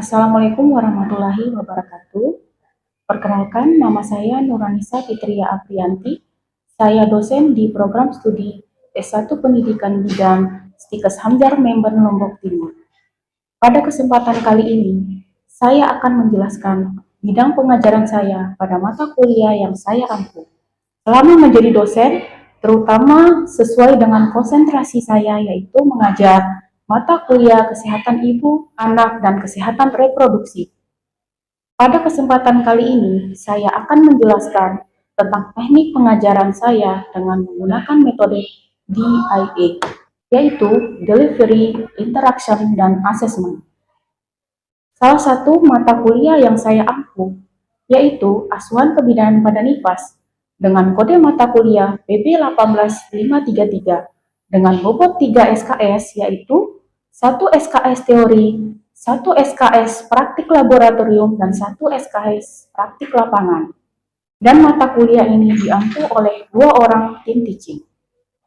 Assalamualaikum warahmatullahi wabarakatuh. Perkenalkan, nama saya Nuranisa Fitria Aprianti. Saya dosen di program studi S1 Pendidikan Bidang Stikes Hamjar Member Lombok Timur. Pada kesempatan kali ini, saya akan menjelaskan bidang pengajaran saya pada mata kuliah yang saya ampu. Selama menjadi dosen, terutama sesuai dengan konsentrasi saya, yaitu mengajar mata kuliah kesehatan ibu, anak, dan kesehatan reproduksi. Pada kesempatan kali ini, saya akan menjelaskan tentang teknik pengajaran saya dengan menggunakan metode DIA, yaitu Delivery, Interaction, dan Assessment. Salah satu mata kuliah yang saya ampu, yaitu Asuhan Kebidanan pada NIFAS, dengan kode mata kuliah PB18533, dengan bobot 3 SKS, yaitu 1 SKS teori, 1 SKS praktik laboratorium, dan 1 SKS praktik lapangan. Dan mata kuliah ini diampu oleh 2 orang tim teaching.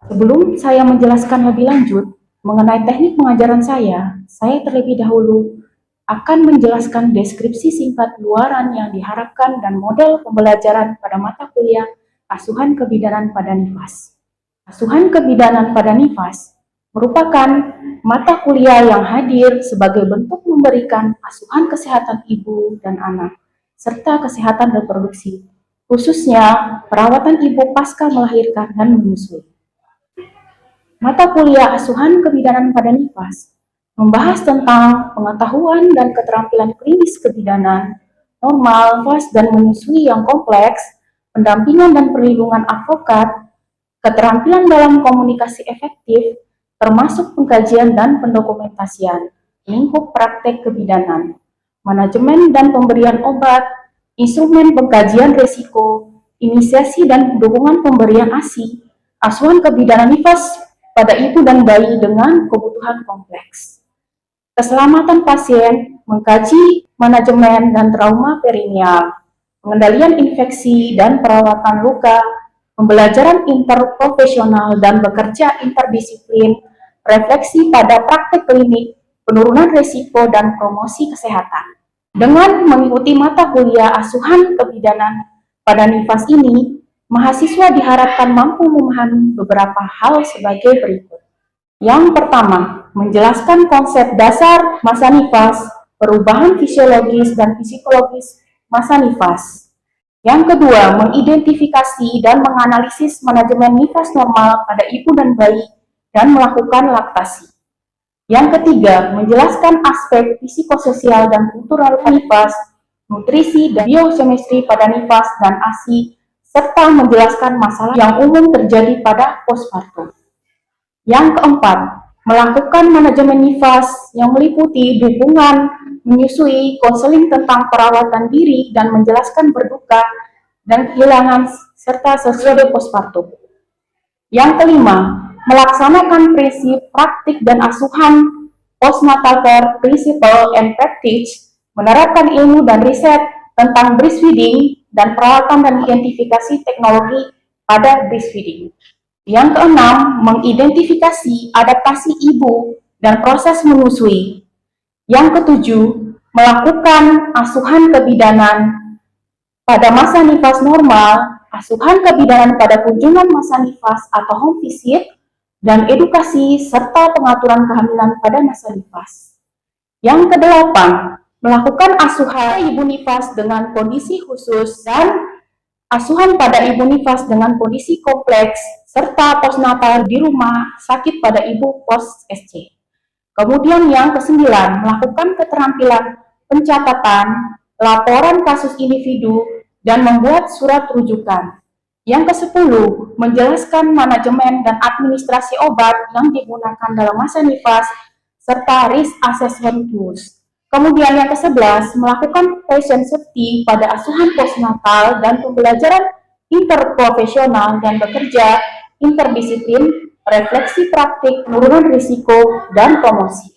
Sebelum saya menjelaskan lebih lanjut mengenai teknik pengajaran saya terlebih dahulu akan menjelaskan deskripsi singkat luaran yang diharapkan dan model pembelajaran pada mata kuliah Asuhan Kebidanan pada NIFAS. Asuhan Kebidanan pada NIFAS merupakan mata kuliah yang hadir sebagai bentuk memberikan asuhan kesehatan ibu dan anak, serta kesehatan reproduksi, khususnya perawatan ibu pasca melahirkan dan menyusui. Mata kuliah Asuhan Kebidanan pada NIFAS membahas tentang pengetahuan dan keterampilan klinis kebidanan, normal, fas, dan menyusui yang kompleks, pendampingan dan perlindungan advokat, keterampilan dalam komunikasi efektif, termasuk pengkajian dan pendokumentasian, lingkup praktek kebidanan, manajemen dan pemberian obat, instrumen pengkajian risiko, inisiasi dan dukungan pemberian ASI, asuhan kebidanan NIFAS pada ibu dan bayi dengan kebutuhan kompleks. Keselamatan pasien, mengkaji manajemen dan trauma perineal, pengendalian infeksi dan perawatan luka, pembelajaran interprofesional dan bekerja interdisiplin, refleksi pada praktek klinik, penurunan risiko dan promosi kesehatan. Dengan mengikuti mata kuliah Asuhan Kebidanan pada NIFAS ini, mahasiswa diharapkan mampu memahami beberapa hal sebagai berikut. Yang pertama, menjelaskan konsep dasar masa NIFAS, perubahan fisiologis dan psikologis masa NIFAS. Yang kedua, mengidentifikasi dan menganalisis manajemen NIFAS normal pada ibu dan bayi dan melakukan laktasi. Yang ketiga, menjelaskan aspek psikososial dan kultural NIFAS, nutrisi dan biochemistry pada NIFAS dan ASI, serta menjelaskan masalah yang umum terjadi pada postpartum. Yang keempat, melakukan manajemen NIFAS yang meliputi dukungan, menyusui, konseling tentang perawatan diri, dan menjelaskan berduka dan kehilangan serta sesudah postpartum. Yang kelima, melaksanakan prinsip praktik dan asuhan postnatal care principle and practice, menerapkan ilmu dan riset tentang breastfeeding dan perawatan dan identifikasi teknologi pada breastfeeding. Yang keenam, mengidentifikasi adaptasi ibu dan proses menyusui. Yang ketujuh, melakukan asuhan kebidanan pada masa NIFAS normal, asuhan kebidanan pada kunjungan masa NIFAS atau home visit, dan edukasi serta pengaturan kehamilan pada masa NIFAS. Yang kedelapan, melakukan asuhan ibu NIFAS dengan kondisi khusus dan asuhan pada ibu NIFAS dengan kondisi kompleks, serta postnatal di rumah sakit pada ibu post-SC. Kemudian yang kesembilan, melakukan keterampilan pencatatan, laporan kasus individu, dan membuat surat rujukan. Yang kesepuluh, menjelaskan manajemen dan administrasi obat yang digunakan dalam masa NIFAS, serta risk assessment tools. Kemudian yang ke-11, melakukan patient safety pada asuhan postnatal dan pembelajaran interprofesional dan bekerja interdisiplin, refleksi praktik, penurunan risiko, dan promosi.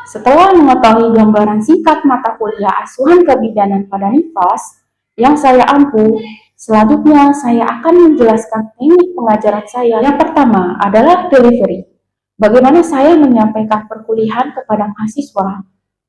Setelah mengetahui gambaran singkat mata kuliah Asuhan Kebidanan pada NIFAS yang saya ampu, selanjutnya saya akan menjelaskan teknik pengajaran saya. Yang pertama adalah delivery. Bagaimana saya menyampaikan perkuliahan kepada mahasiswa.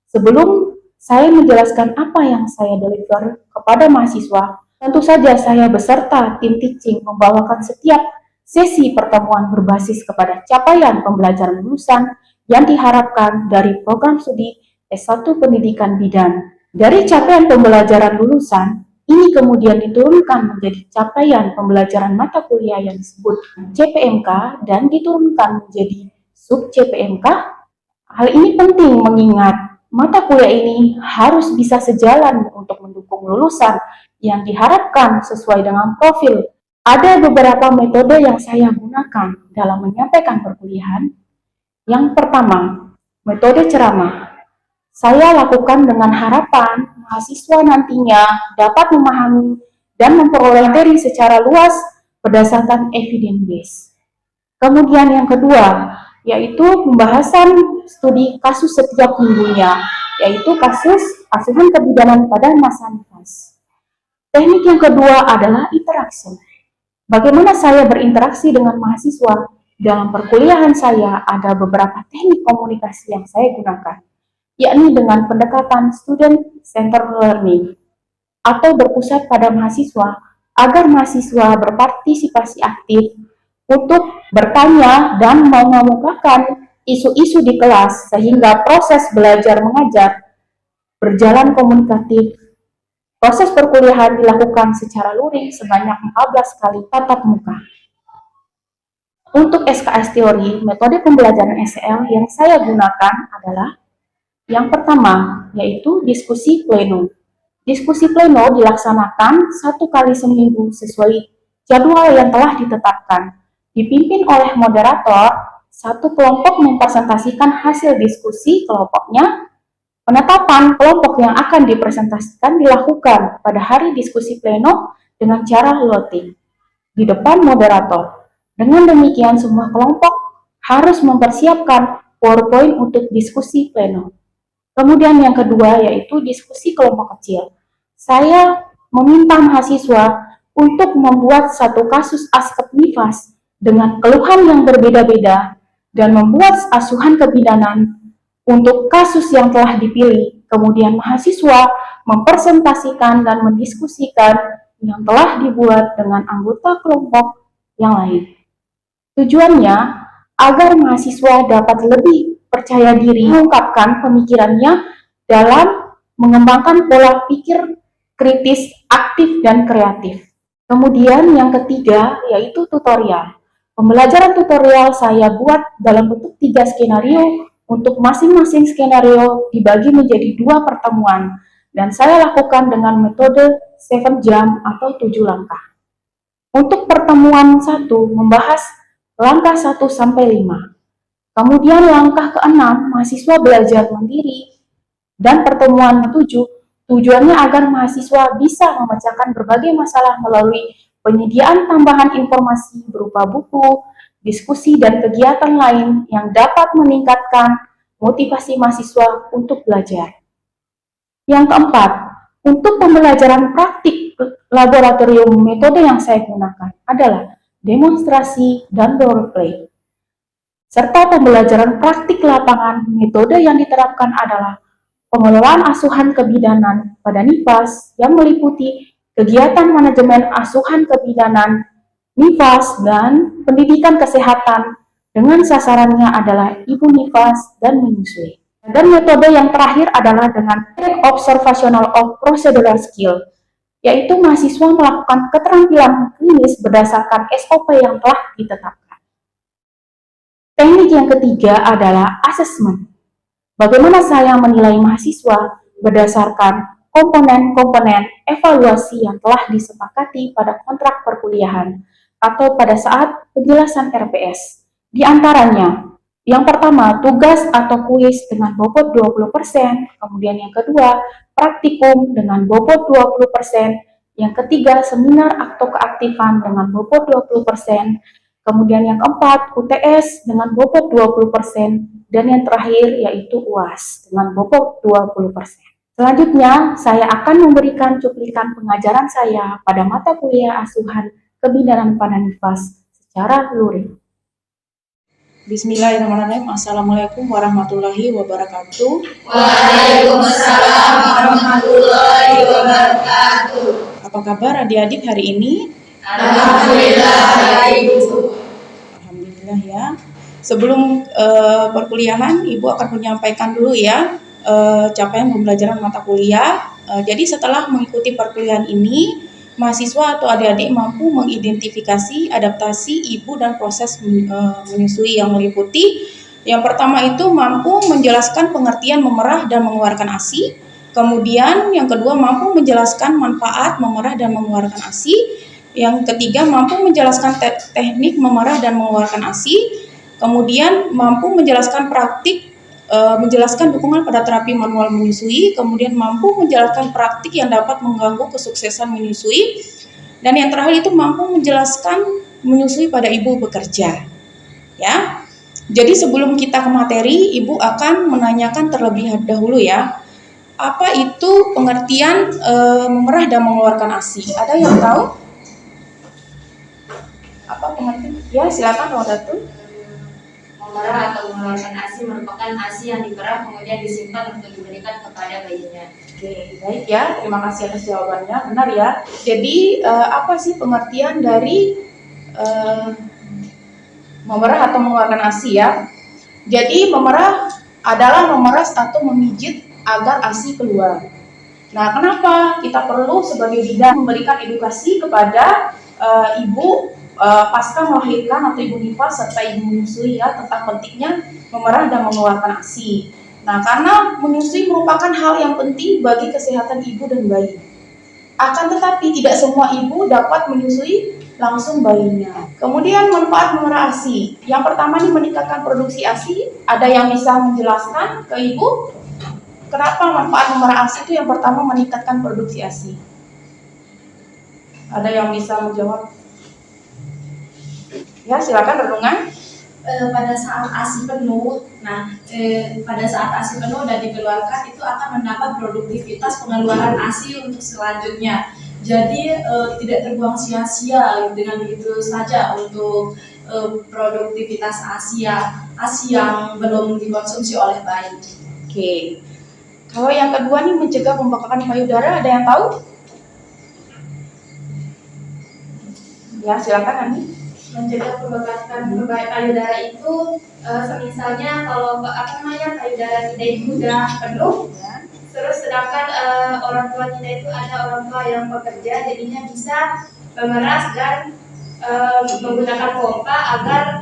Sebelum saya menjelaskan apa yang saya deliver kepada mahasiswa. Tentu saja saya beserta tim teaching membawakan setiap sesi pertemuan berbasis kepada capaian pembelajaran lulusan yang diharapkan dari program studi S1 Pendidikan Bidan. Dari capaian pembelajaran lulusan, ini kemudian diturunkan menjadi capaian pembelajaran mata kuliah yang disebut CPMK dan diturunkan menjadi sub CPMK. Hal ini penting mengingat mata kuliah ini harus bisa sejalan untuk mendukung lulusan yang diharapkan sesuai dengan profil. Ada beberapa metode yang saya gunakan dalam menyampaikan perkuliahan. Yang pertama, metode ceramah. Saya lakukan dengan harapan mahasiswa nantinya dapat memahami dan memperoleh materi secara luas berdasarkan evidence base. Kemudian yang kedua, yaitu pembahasan studi kasus setiap minggunya, yaitu kasus asuhan kebidanan pada masa nifas. Teknik yang kedua adalah interaksi. Bagaimana saya berinteraksi dengan mahasiswa? Dalam perkuliahan saya ada beberapa teknik komunikasi yang saya gunakan, yakni dengan pendekatan student-centered learning atau berpusat pada mahasiswa agar mahasiswa berpartisipasi aktif untuk bertanya dan mengemukakan isu-isu di kelas sehingga proses belajar mengajar berjalan komunikatif. Proses perkuliahan dilakukan secara luring sebanyak 14 kali tatap muka. Untuk SKS teori, metode pembelajaran SEL yang saya gunakan adalah yang pertama, yaitu diskusi pleno. Diskusi pleno dilaksanakan 1 kali seminggu sesuai jadwal yang telah ditetapkan. Dipimpin oleh moderator, satu kelompok mempresentasikan hasil diskusi kelompoknya. Penetapan kelompok yang akan dipresentasikan dilakukan pada hari diskusi pleno dengan cara voting di depan moderator. Dengan demikian, semua kelompok harus mempersiapkan PowerPoint untuk diskusi pleno. Kemudian yang kedua yaitu diskusi kelompok kecil. Saya meminta mahasiswa untuk membuat satu kasus aspek nifas dengan keluhan yang berbeda-beda dan membuat asuhan kebidanan untuk kasus yang telah dipilih. Kemudian mahasiswa mempresentasikan dan mendiskusikan yang telah dibuat dengan anggota kelompok yang lain. Tujuannya agar mahasiswa dapat lebih percaya diri mengungkapkan pemikirannya dalam mengembangkan pola pikir kritis, aktif, dan kreatif. Kemudian yang ketiga yaitu tutorial. Pembelajaran tutorial saya buat dalam bentuk 3 skenario. Untuk masing-masing skenario dibagi menjadi 2 pertemuan dan saya lakukan dengan metode 7 jam atau 7 langkah. Untuk pertemuan 1 membahas langkah 1 sampai 5. Kemudian langkah ke-6 mahasiswa belajar mandiri dan pertemuan 7 tujuannya agar mahasiswa bisa memecahkan berbagai masalah melalui penyediaan tambahan informasi berupa buku, diskusi, dan kegiatan lain yang dapat meningkatkan motivasi mahasiswa untuk belajar. Yang keempat, untuk pembelajaran praktik laboratorium, metode yang saya gunakan adalah demonstrasi dan role play. Serta pembelajaran praktik lapangan, metode yang diterapkan adalah pengelolaan asuhan kebidanan pada nifas yang meliputi kegiatan manajemen asuhan kebidanan nifas dan pendidikan kesehatan dengan sasarannya adalah ibu nifas dan menyusui. Dan metode yang terakhir adalah dengan observational of procedural skill, yaitu mahasiswa melakukan keterampilan klinis berdasarkan SOP yang telah ditetapkan. Teknik yang ketiga adalah assessment. Bagaimana saya menilai mahasiswa berdasarkan komponen-komponen evaluasi yang telah disepakati pada kontrak perkuliahan atau pada saat penjelasan RPS. Di antaranya, yang pertama, tugas atau kuis dengan bobot 20%, kemudian yang kedua, praktikum dengan bobot 20%, yang ketiga, seminar atau keaktifan dengan bobot 20%, kemudian yang keempat, UTS dengan bobot 20%, dan yang terakhir yaitu UAS dengan bobot 20%. Selanjutnya, saya akan memberikan cuplikan pengajaran saya pada mata kuliah asuhan kebidanan pada nifas secara luring. Bismillahirrahmanirrahim. Assalamualaikum warahmatullahi wabarakatuh. Waalaikumsalam warahmatullahi wabarakatuh. Apa kabar adik-adik hari ini? Alhamdulillah baik, Bu. Alhamdulillah ya. Sebelum perkuliahan, Ibu akan menyampaikan dulu ya capaian pembelajaran mata kuliah. Jadi setelah mengikuti perkuliahan ini, mahasiswa atau adik-adik mampu mengidentifikasi adaptasi ibu dan proses menyusui yang meliputi. Yang pertama itu mampu menjelaskan pengertian memerah dan mengeluarkan ASI. Kemudian yang kedua mampu menjelaskan manfaat memerah dan mengeluarkan ASI. Yang ketiga mampu menjelaskan teknik memerah dan mengeluarkan ASI. Kemudian mampu menjelaskan praktik, menjelaskan dukungan pada terapi manual menyusui. Kemudian mampu menjelaskan praktik yang dapat mengganggu kesuksesan menyusui. Dan yang terakhir itu mampu menjelaskan menyusui pada ibu bekerja. Ya. Jadi sebelum kita ke materi, Ibu akan menanyakan terlebih dahulu ya, apa itu pengertian memerah dan mengeluarkan ASI? Ada yang tahu? Apa pengertian? Ya, silakan Rodatul. Memerah atau mengeluarkan ASI merupakan ASI yang diperah kemudian disimpan untuk diberikan kepada bayinya. Oke, baik ya. Terima kasih atas jawabannya. Benar ya. Jadi apa sih pengertian dari memerah atau mengeluarkan ASI ya? Jadi memerah adalah memeras atau memijit agar ASI keluar. Nah, kenapa kita perlu sebagai bidan memberikan edukasi kepada ibu pasca melahirkan atau ibu nifas serta ibu menyusui ya tentang pentingnya memerah dan mengeluarkan ASI. Nah, karena menyusui merupakan hal yang penting bagi kesehatan ibu dan bayi. Akan tetapi tidak semua ibu dapat menyusui langsung bayinya. Kemudian manfaat memerah ASI. Yang pertama nih meningkatkan produksi ASI. Ada yang bisa menjelaskan ke ibu? Kenapa manfaat memerah ASI itu yang pertama meningkatkan produksi ASI? Ada yang bisa menjawab? Ya, silakan renungan. Pada saat ASI penuh, pada saat ASI penuh dan dikeluarkan itu akan menambah produktivitas pengeluaran ASI untuk selanjutnya. Jadi tidak terbuang sia-sia dengan begitu saja untuk produktivitas ASI yang belum dikonsumsi oleh bayi. Oke. Kalau yang kedua nih mencegah pembengkakan payudara, ada yang tahu? Ya, silakan Ani. Mencegah pembengkakan payudara itu misalnya kalau payudara kita itu sudah penuh, terus sedangkan orang tua kita itu ada orang tua yang bekerja, jadinya bisa memeras dan menggunakan pompa agar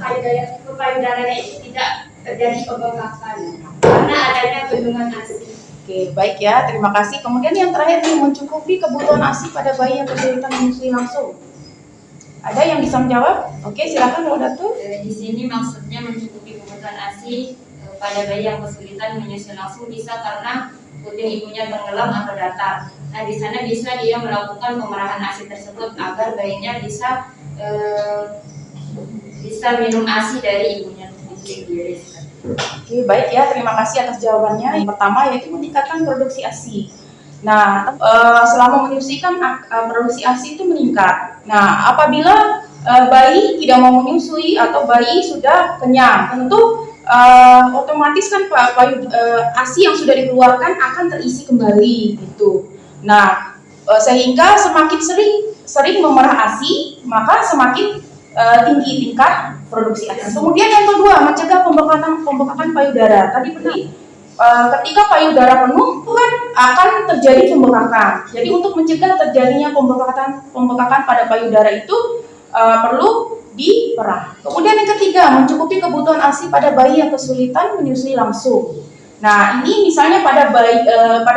payudaranya itu tidak terjadi pembengkakan karena adanya bendungan ASI. Oke, baik ya, terima kasih. Kemudian yang terakhir nih mencukupi kebutuhan ASI pada bayi yang kesulitan menyusui langsung. Ada yang bisa menjawab? Oke, silakan Rodatul. Di sini maksudnya mencukupi kebutuhan ASI pada bayi yang kesulitan menyusui langsung bisa karena puting ibunya tenggelam atau datar. Nah, di sana bisa dia melakukan pemerahan ASI tersebut agar bayinya bisa minum ASI dari ibunya sendiri. Oke, baik ya, terima kasih atas jawabannya. Yang pertama yaitu meningkatkan produksi ASI. Nah, selama menyusui kan produksi ASI itu meningkat. Nah, apabila bayi tidak mau menyusui atau bayi sudah kenyang, tentu otomatis kan ASI yang sudah dikeluarkan akan terisi kembali gitu. Nah, sehingga semakin sering memerah ASI, maka semakin tinggi tingkat produksi ASI. Kemudian yang kedua, mencegah pembengkakan payudara. Tadi benar. Ketika payudara penuh, itu kan akan terjadi pembengkakan. Jadi untuk mencegah terjadinya pembengkakan pada payudara itu perlu diperah. Kemudian yang ketiga, mencukupi kebutuhan ASI pada bayi yang kesulitan menyusui langsung. Nah, ini misalnya pada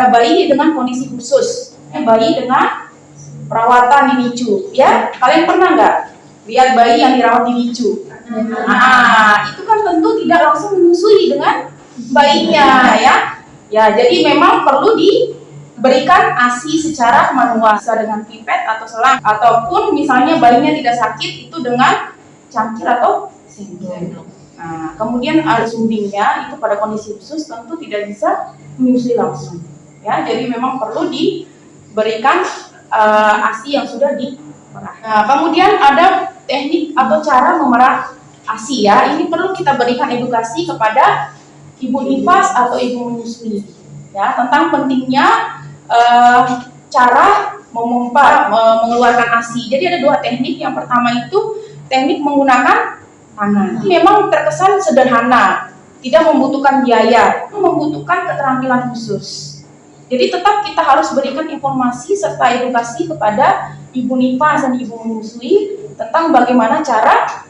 bayi dengan kondisi khusus, bayi dengan perawatan di NICU. Ya, kalian pernah nggak lihat bayi yang dirawat di NICU? Nah, itu kan tentu tidak langsung menyusui dengan bayinya ya. Jadi memang perlu diberikan ASI secara manual, bisa dengan pipet atau selang, ataupun misalnya bayinya tidak sakit itu dengan cangkir atau sendok. Nah, kemudian ada sumbingnya itu pada kondisi khusus tentu tidak bisa menyusui langsung. Ya, jadi memang perlu diberikan ASI yang sudah diperah. Nah, kemudian ada teknik atau cara memerah ASI ya. Ini perlu kita berikan edukasi kepada ibu nifas atau ibu menyusui ya tentang pentingnya cara memompa mengeluarkan ASI. Jadi ada dua teknik. Yang pertama itu teknik menggunakan tangan. Memang terkesan sederhana, tidak membutuhkan biaya, membutuhkan keterampilan khusus. Jadi tetap kita harus berikan informasi serta edukasi kepada ibu nifas dan ibu menyusui tentang bagaimana cara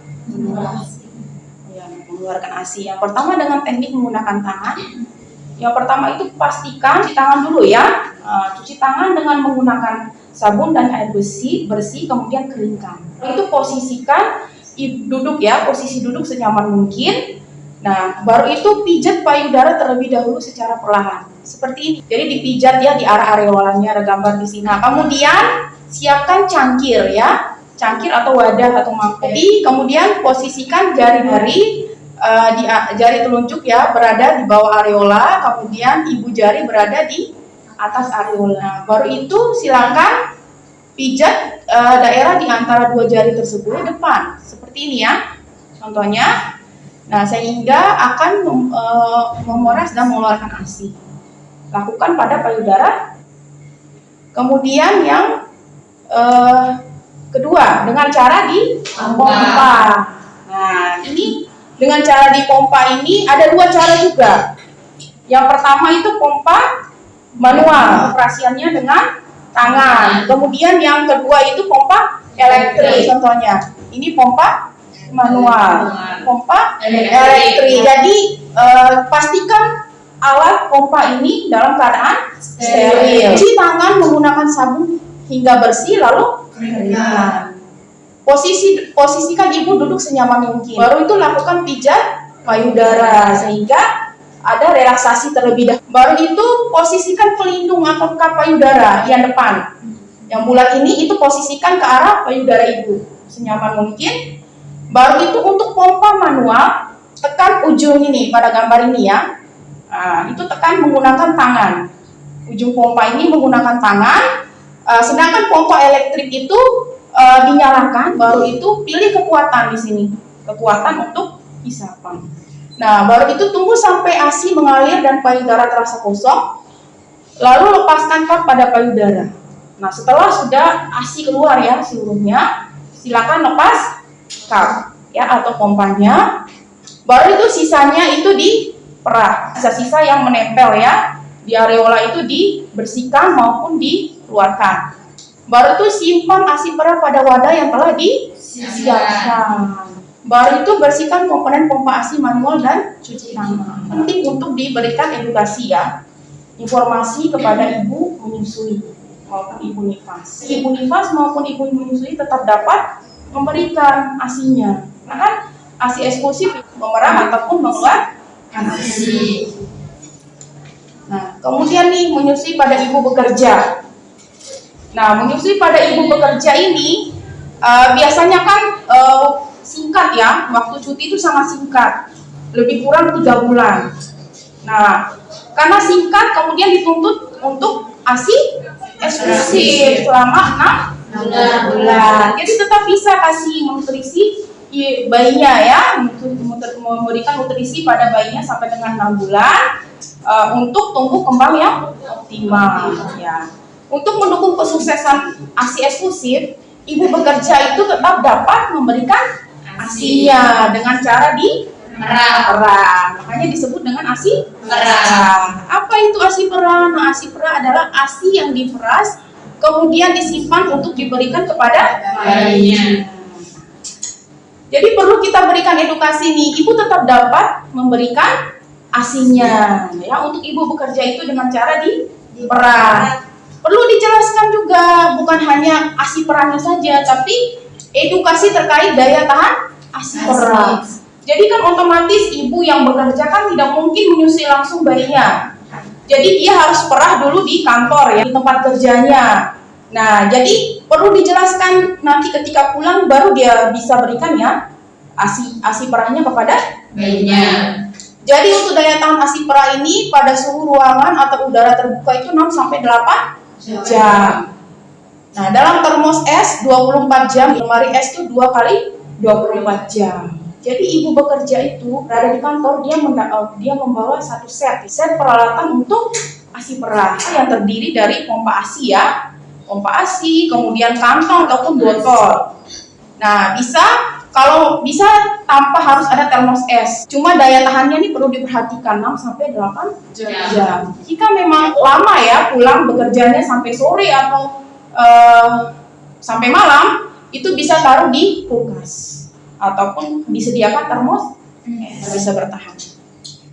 mengeluarkan ASI. Yang pertama dengan teknik menggunakan tangan. Yang pertama itu pastikan cuci tangan dulu ya. Cuci tangan dengan menggunakan sabun dan air bersih, kemudian keringkan. Itu posisikan duduk ya, posisi duduk senyaman mungkin. Nah, baru itu pijat payudara terlebih dahulu secara perlahan. Seperti ini. Jadi dipijat ya di arah areolanya, ada gambar di sini. Nah, kemudian siapkan cangkir ya. Cangkir atau wadah atau mangkok. Jadi kemudian posisikan jari-jari jari telunjuk ya berada di bawah areola, kemudian ibu jari berada di atas areola. Baru itu silakan pijat daerah di antara dua jari tersebut di depan, seperti ini ya contohnya. Nah, sehingga akan memeras dan mengeluarkan ASI. Lakukan pada payudara. Kemudian yang kedua dengan cara dipompa. Nah, ini dengan cara dipompa ini ada dua cara juga. Yang pertama itu pompa manual, operasiannya dengan tangan. Kemudian yang kedua itu pompa elektrik contohnya. Ini pompa manual, pompa elektrik. Jadi pastikan alat pompa ini dalam keadaan steril. Cuci tangan menggunakan sabun hingga bersih lalu keringkan. Posisikan ibu duduk senyaman mungkin. Baru itu lakukan pijat payudara sehingga ada relaksasi terlebih dahulu. Baru itu posisikan pelindung atau kap payudara yang depan. Yang bulat ini itu posisikan ke arah payudara ibu senyaman mungkin. Baru itu untuk pompa manual, tekan ujung ini pada gambar ini ya. Nah, itu tekan menggunakan tangan. Ujung pompa ini menggunakan tangan. Sedangkan pompa elektrik itu dinyalakan, baru itu pilih kekuatan di sini, kekuatan untuk isapan. Nah, baru itu tunggu sampai ASI mengalir dan payudara terasa kosong, lalu lepaskan kap pada payudara. Nah, setelah sudah ASI keluar ya seluruhnya, silakan lepas kap ya atau pompanya. Baru itu sisanya itu diperah, sisa-sisa yang menempel ya di areola itu dibersihkan maupun dikeluarkan. Baru itu simpan ASI perah pada wadah yang telah disiapkan. Baru itu bersihkan komponen pompa ASI manual dan cuci tangan. Penting untuk diberikan edukasi ya, informasi kepada ibu menyusui maupun ibu nifas. Ibu nifas maupun ibu menyusui tetap dapat memberikan ASI-nya. Nah kan ASI eksklusif memerah ataupun mengeluarkan ASI. Nah, kemudian nih menyusui pada ibu bekerja. Nah, menyusui pada ibu bekerja ini biasanya kan singkat ya, waktu cuti itu sangat singkat, lebih kurang 3 bulan. Nah, karena singkat kemudian dituntut untuk ASI eksklusif selama 6 bulan. Jadi tetap bisa kasih nutrisi bayinya ya, memberikan nutrisi pada bayinya sampai dengan 6 bulan untuk tumbuh kembang yang optimal ya. Untuk mendukung kesuksesan ASI eksklusif, ibu bekerja itu tetap dapat memberikan ASI-nya dengan cara diperah. Makanya disebut dengan ASI perah. Apa itu ASI perah? Nah, ASI perah adalah ASI yang diperas kemudian disimpan untuk diberikan kepada bayinya. Jadi perlu kita berikan edukasi nih, ibu tetap dapat memberikan ASI-nya ya untuk ibu bekerja itu dengan cara diperah. Perlu dijelaskan juga, bukan hanya ASI perahnya saja, tapi edukasi terkait daya tahan ASI perah. Jadi kan otomatis ibu yang bekerja kan tidak mungkin menyusui langsung bayinya. Jadi dia harus perah dulu di kantor ya, di tempat kerjanya. Nah, jadi perlu dijelaskan nanti ketika pulang baru dia bisa berikan ya ASI perahnya kepada bayinya. Jadi untuk daya tahan ASI perah ini pada suhu ruangan atau udara terbuka itu 6 sampai 8 jam. Nah, dalam termos es 24 jam, lemari es itu 2 kali 24 jam. Jadi ibu bekerja itu berada di kantor, dia membawa satu set peralatan untuk ASI perah yang terdiri dari pompa ASI ya, pompa ASI, kemudian kantong ataupun botol. Nah, kalau bisa tanpa harus ada termos es. Cuma daya tahannya ini perlu diperhatikan 6 sampai 8 jam. Jika memang lama ya pulang bekerjanya sampai sore atau sampai malam, itu bisa taruh di kulkas ataupun disediakan termos bisa bertahan.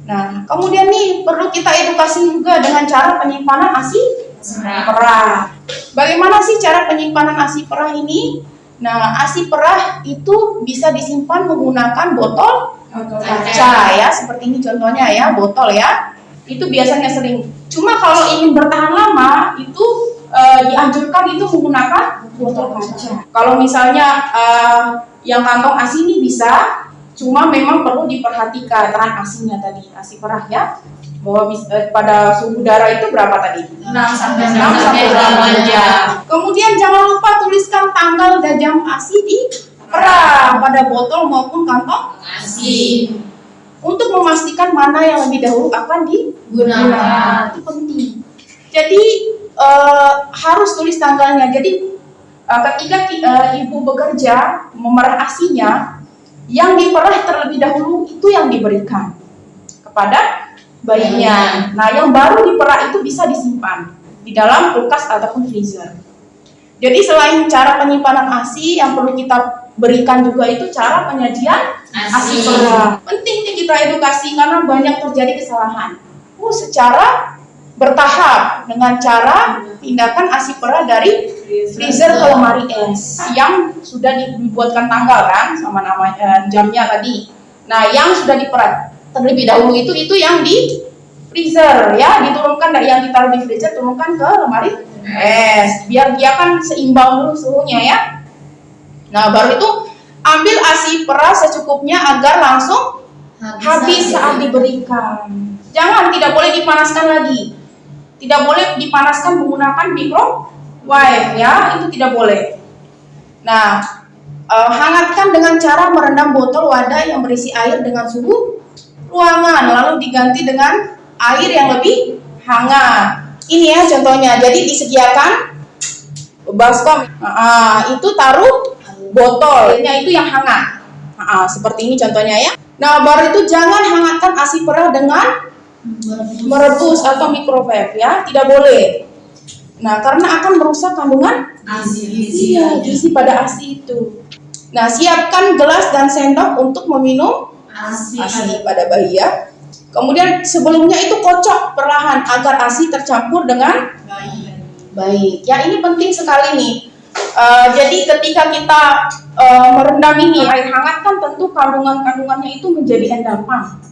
Nah, kemudian nih perlu kita edukasi juga dengan cara penyimpanan ASI perah. Bagaimana sih cara penyimpanan ASI perah ini? Nah, ASI perah itu bisa disimpan menggunakan botol kaca ya, seperti ini contohnya ya, botol ya. Itu biasanya sering. Cuma kalau ingin bertahan lama itu dianjurkan itu menggunakan botol kaca. Kalau misalnya yang kantong ASI ini bisa, cuma memang perlu diperhatikan tahan ASI-nya tadi, ASI perah ya, bahwa pada suhu udara itu berapa tadi? 6 sampai 8 jam. Kemudian jangan lupa tuliskan tanggal dan jam ASI di perah pada botol maupun kantong ASI untuk memastikan mana yang lebih dahulu akan digunakan. Itu penting. Jadi harus tulis tanggalnya. Jadi ketika ibu bekerja memerah ASI-nya, yang diperah terlebih dahulu itu yang diberikan kepada bayinya. Nah, yang baru diperah itu bisa disimpan di dalam kulkas ataupun freezer. Jadi selain cara penyimpanan ASI, yang perlu kita berikan juga itu cara penyajian ASI perah. Penting nih kita edukasi karena banyak terjadi kesalahan. Secara bertahap dengan cara pindahkan ASI perah dari freezer ke lemari es yang sudah dibuatkan tanggal kan sama namanya jamnya tadi. Nah, yang sudah diperah terlebih dahulu itu yang di freezer ya, diturunkan dari yang ditaruh di freezer turunkan ke lemari es biar dia kan seimbang dulu suhunya ya. Nah, baru itu ambil ASI perah secukupnya agar langsung habis saat diberikan. Tidak boleh dipanaskan lagi. Tidak boleh dipanaskan menggunakan microwave ya, itu tidak boleh. Nah, hangatkan dengan cara merendam botol wadah yang berisi air dengan suhu ruangan, lalu diganti dengan air yang lebih hangat. Ini ya contohnya. Jadi disediakan baskom, itu taruh botolnya itu yang hangat. Seperti ini contohnya ya. Nah, baru itu jangan hangatkan ASI perah dengan merebus atau microwave ya, tidak boleh. Nah, karena akan merusak kandungan gizi pada ASI itu. Nah, siapkan gelas dan sendok untuk meminum ASI pada bayi ya. Kemudian sebelumnya itu kocok perlahan agar ASI tercampur dengan baik. Ya, ini penting sekali nih. Jadi ketika kita merendam ini air hangat kan tentu kandungannya itu menjadi endapan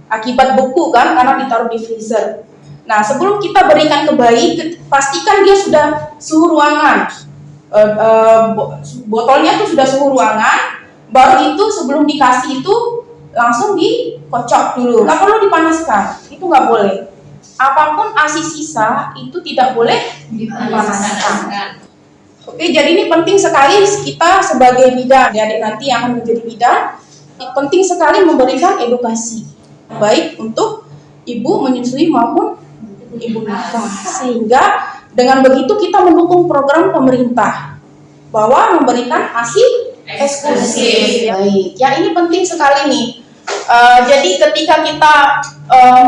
akibat beku kan karena ditaruh di freezer. Nah, sebelum kita berikan ke bayi, pastikan dia sudah suhu ruangan. Botolnya tuh sudah suhu ruangan. Baru itu sebelum dikasih itu langsung dikocok dulu. Nggak perlu dipanaskan, itu nggak boleh. Apapun ASI sisa itu tidak boleh dipanaskan. Oke, jadi ini penting sekali kita sebagai bidan, adik nanti yang akan menjadi bidan, penting sekali memberikan edukasi baik untuk ibu menyusui maupun ibu nafas, sehingga dengan begitu kita mendukung program pemerintah bahwa memberikan ASI eksklusif. Baik, ya ini penting sekali nih. Jadi ketika kita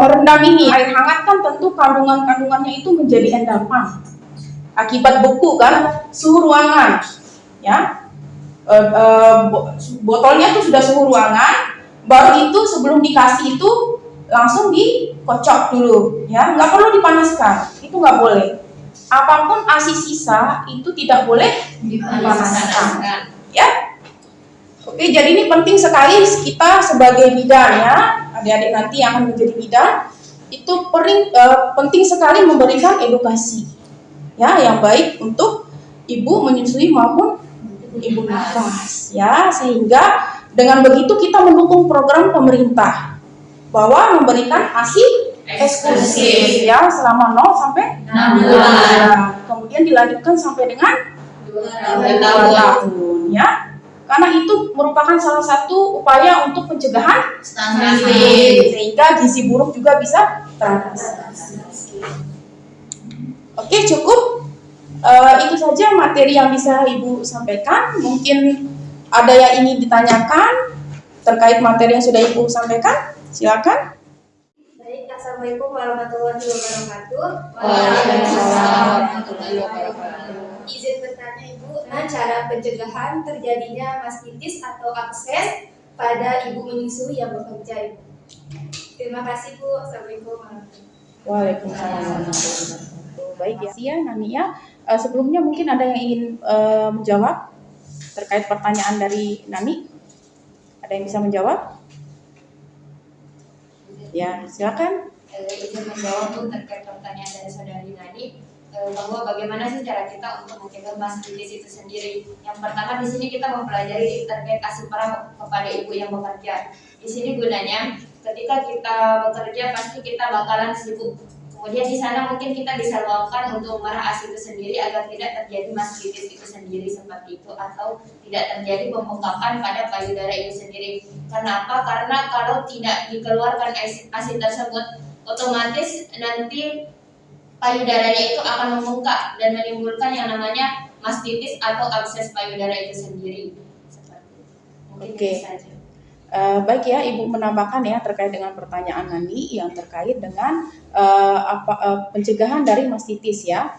merendam ini air hangat kan tentu kandungannya itu menjadi endapan akibat beku kan suhu ruangan ya. Botolnya tuh sudah suhu ruangan. Baru itu sebelum dikasih itu langsung dikocok dulu ya, nggak perlu dipanaskan, itu nggak boleh. Apapun ASI sisa itu tidak boleh dipanaskan ya. Oke, jadi ini penting sekali kita sebagai bidan ya, adik-adik nanti yang akan menjadi bidan itu penting sekali memberikan edukasi ya yang baik untuk ibu menyusui maupun ibu nafas ya, sehingga dengan begitu kita mendukung program pemerintah bahwa memberikan ASI eksklusif ya selama 0 sampai 6 bulan. Kemudian dilanjutkan sampai dengan 2 tahun ya. karena itu merupakan salah satu upaya untuk pencegahan Stunting. sehingga gizi buruk juga bisa teratasi. Oke, cukup. Itu saja materi yang bisa Ibu sampaikan. Mungkin ada yang ingin ditanyakan terkait materi yang sudah Ibu sampaikan? Silakan. Baik, Assalamualaikum warahmatullahi wabarakatuh. Waalaikumsalam warahmatullahi wabarakatuh. Izin bertanya Ibu, cara pencegahan terjadinya mastitis atau abses pada ibu menyusui yang bekerja, Ibu. Terima kasih Bu. Assalamualaikum warahmatullahi wabarakatuh. Waalaikumsalam warahmatullahi wabarakatuh. Baik ya, Nania. Sebelumnya mungkin ada yang ingin menjawab terkait pertanyaan dari Nani. Ada yang bisa menjawab? Ya, silakan. Izin menjawab Bu terkait pertanyaan dari saudari Nani, bahwa bagaimana sih cara kita untuk mencegah mastitis itu sendiri. Yang pertama di sini kita mempelajari terkait ASI perah kepada ibu yang bekerja. Di sini gunanya ketika kita bekerja pasti kita bakalan sibuk. Kemudian di sana mungkin kita bisa lakukan untuk merah ASI itu sendiri agar tidak terjadi mastitis itu sendiri seperti itu, atau tidak terjadi pembengkakan pada payudara itu sendiri. Kenapa? Karena kalau tidak dikeluarkan ASI tersebut, otomatis nanti payudaranya itu akan membengkak dan menimbulkan yang namanya mastitis atau abses payudara itu sendiri. Seperti itu. Mungkin Oke. itu saja. Baik ya, Ibu menambahkan ya terkait dengan pertanyaan Nani yang terkait dengan pencegahan dari mastitis ya.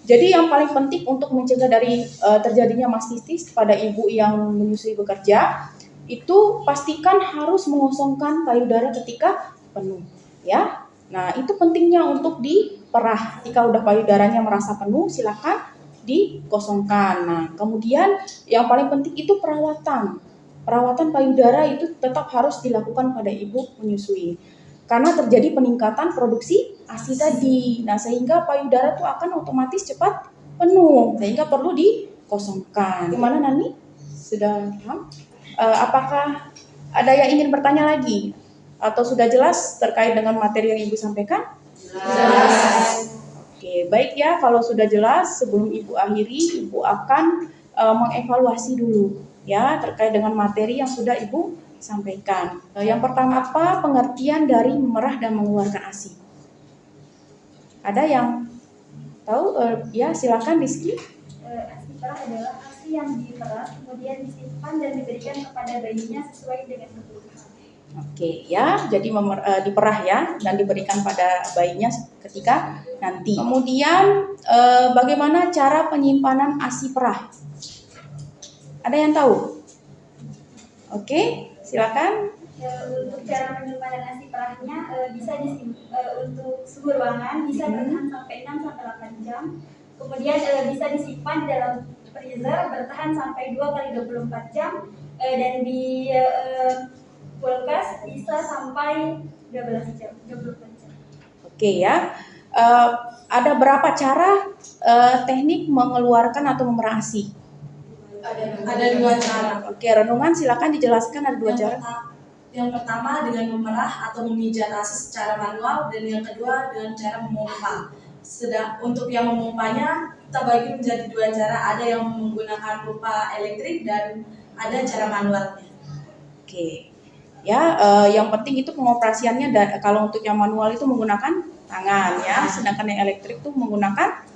Jadi yang paling penting untuk mencegah dari terjadinya mastitis pada ibu yang menyusui bekerja itu pastikan harus mengosongkan payudara ketika penuh ya. Nah, itu pentingnya untuk diperah. Jika udah payudaranya merasa penuh, silakan dikosongkan. Nah, kemudian yang paling penting itu perawatan. Perawatan payudara itu tetap harus dilakukan pada ibu menyusui. Karena terjadi peningkatan produksi ASI tadi. Nah, sehingga payudara itu akan otomatis cepat penuh. Sehingga perlu dikosongkan. Gimana Nani? Sudah paham? Apakah ada yang ingin bertanya lagi? Atau sudah jelas terkait dengan materi yang Ibu sampaikan? Jelas. Oke, baik ya. Kalau sudah jelas, sebelum Ibu akhiri, Ibu akan mengevaluasi dulu ya terkait dengan materi yang sudah Ibu sampaikan. Yang pertama, apa pengertian dari memerah dan mengeluarkan ASI? Ada yang tahu? Ya, silakan Rizky. ASI perah adalah ASI yang diperah kemudian disimpan dan diberikan kepada bayinya sesuai dengan kebutuhan. Oke ya, jadi diperah ya dan diberikan pada bayinya ketika nanti. Kemudian bagaimana cara penyimpanan ASI perah? Ada yang tahu? Oke, silakan. Untuk cara penyimpanan ASI perahnya bisa untuk suhu ruangan bisa bertahan sampai 6 sampai 8 jam. Kemudian bisa disimpan di dalam freezer bertahan sampai 2 kali 24 jam dan di kulkas bisa sampai 12 jam, 24 jam. Oke ya. Ada berapa cara teknik mengeluarkan atau memerah ASI? Ada dua cara. Oke, Renungan silakan dijelaskan ada dua cara. Yang pertama dengan memerah atau memijat ASI secara manual, dan yang kedua dengan cara memompa. Untuk yang memompanya kita bagi menjadi dua cara, ada yang menggunakan pompa elektrik dan ada cara manualnya. Oke. Ya, yang penting itu pengoperasiannya. Kalau untuk yang manual itu menggunakan tangan ya, sedangkan yang elektrik itu menggunakan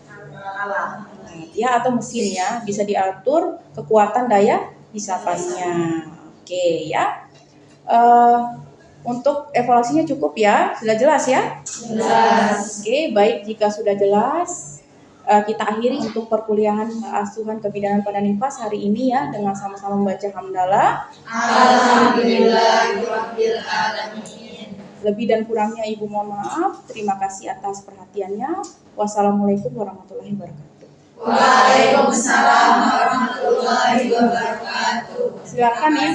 Alat. ya atau mesin ya, bisa diatur kekuatan daya isapannya. Oke ya. Untuk evaluasinya cukup ya, sudah jelas ya? Jelas. Oke, baik, jika sudah jelas kita akhiri untuk perkuliahan asuhan kebidanan pada nifas hari ini ya dengan sama-sama membaca hamdalah. Alhamdulillahirabbil alamin. Lebih dan kurangnya Ibu mohon maaf. Terima kasih atas perhatiannya. Wassalamualaikum warahmatullahi wabarakatuh. Waalaikumsalam warahmatullahi wabarakatuh. Silakan ya.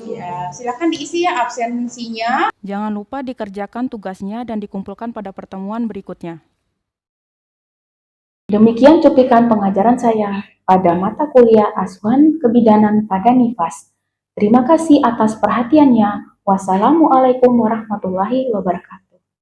Ya, silakan diisi ya absensinya. Jangan lupa dikerjakan tugasnya dan dikumpulkan pada pertemuan berikutnya. Demikian cuplikan pengajaran saya pada mata kuliah asuhan kebidanan pada nifas. Terima kasih atas perhatiannya. Wassalamualaikum warahmatullahi wabarakatuh.